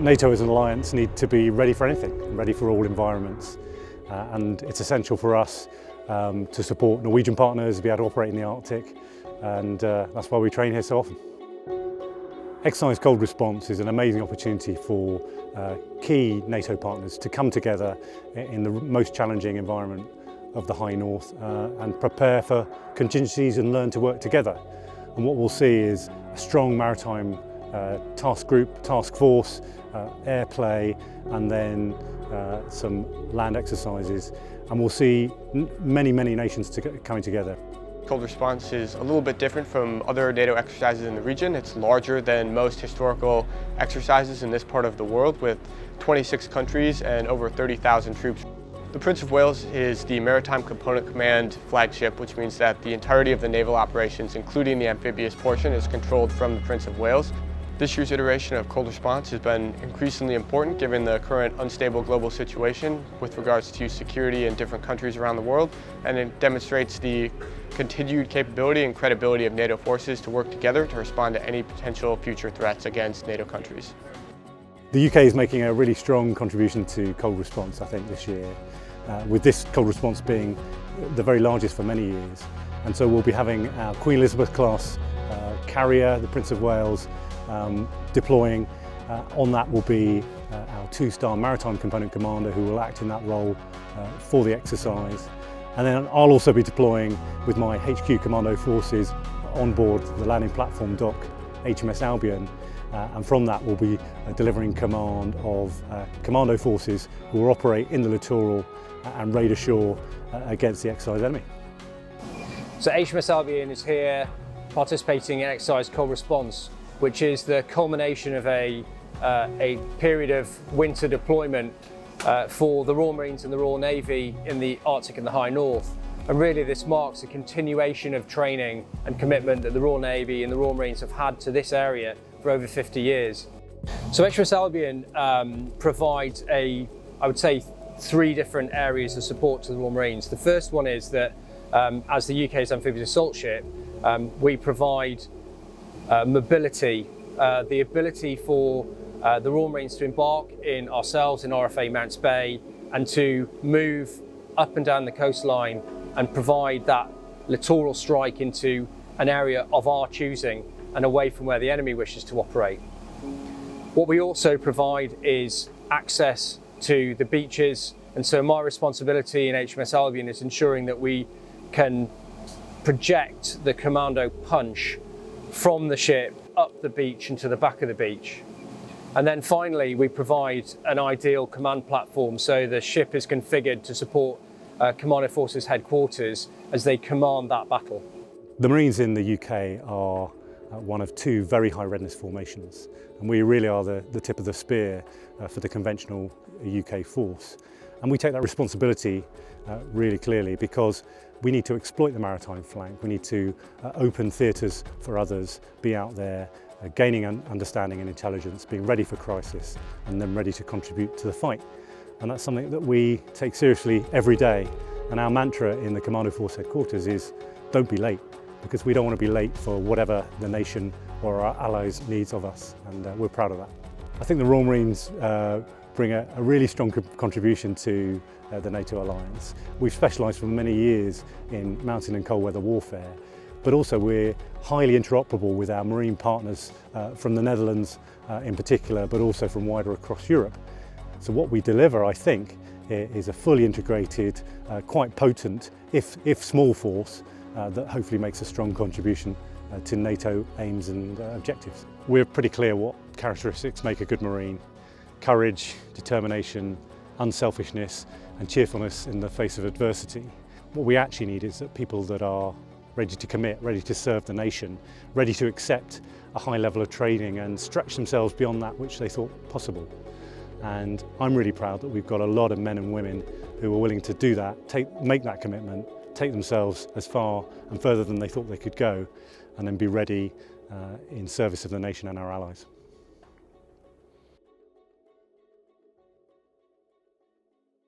NATO as an alliance need to be ready for anything, ready for all environments. And it's essential for us to support Norwegian partners, be able to operate in the Arctic, and that's why we train here so often. Exercise Cold Response is an amazing opportunity for key NATO partners to come together in the most challenging environment of the High North and prepare for contingencies and learn to work together. And what we'll see is a strong maritime task group, task force, air play, and then some land exercises. And we'll see many nations coming together. Cold Response is a little bit different from other NATO exercises in the region. It's larger than most historical exercises in this part of the world, with 26 countries and over 30,000 troops. The Prince of Wales is the Maritime Component Command flagship, which means that the entirety of the naval operations, including the amphibious portion, is controlled from the Prince of Wales. This year's iteration of Cold Response has been increasingly important given the current unstable global situation with regards to security in different countries around the world, and it demonstrates the continued capability and credibility of NATO forces to work together to respond to any potential future threats against NATO countries. The UK is making a really strong contribution to Cold Response, I think, this year, with this Cold Response being the very largest for many years. And so we'll be having our Queen Elizabeth class carrier, the Prince of Wales, deploying. On that will be our 2-star Maritime Component Commander, who will act in that role for the exercise. And then I'll also be deploying with my HQ Commando forces on board the landing platform dock, HMS Albion, and from that we'll be delivering command of commando forces who will operate in the littoral and raid ashore against the exercise enemy. So HMS Albion is here participating in Exercise Cold Response, which is the culmination of a period of winter deployment for the Royal Marines and the Royal Navy in the Arctic and the High North. And really this marks a continuation of training and commitment that the Royal Navy and the Royal Marines have had to this area for over 50 years. So HMS Albion provides I would say, 3 different areas of support to the Royal Marines. The first one is that as the UK's amphibious assault ship, we provide mobility, the ability for the Royal Marines to embark in ourselves in RFA Mounts Bay and to move up and down the coastline and provide that littoral strike into an area of our choosing and away from where the enemy wishes to operate. What we also provide is access to the beaches, and so my responsibility in HMS Albion is ensuring that we can project the commando punch from the ship up the beach and to the back of the beach. And then finally, we provide an ideal command platform so the ship is configured to support Commando Forces headquarters as they command that battle. The Marines in the UK are one of 2 very high readiness formations, and we really are the tip of the spear for the conventional UK force. And we take that responsibility really clearly because we need to exploit the maritime flank. We need to open theatres for others, be out there, gaining understanding and intelligence, being ready for crisis, and then ready to contribute to the fight. And that's something that we take seriously every day. And our mantra in the Commando Force headquarters is, don't be late, because we don't want to be late for whatever the nation or our allies needs of us, and we're proud of that. I think the Royal Marines bring a really strong contribution to the NATO alliance. We've specialised for many years in mountain and cold weather warfare, but also we're highly interoperable with our marine partners from the Netherlands in particular, but also from wider across Europe. So what we deliver, I think, is a fully integrated, quite potent, if small force, that hopefully makes a strong contribution to NATO aims and objectives. We're pretty clear what characteristics make a good Marine: courage, determination, unselfishness and cheerfulness in the face of adversity. What we actually need is people that are ready to commit, ready to serve the nation, ready to accept a high level of training and stretch themselves beyond that which they thought possible. And I'm really proud that we've got a lot of men and women who are willing to do that, make that commitment, take themselves as far and further than they thought they could go, and then be ready in service of the nation and our allies.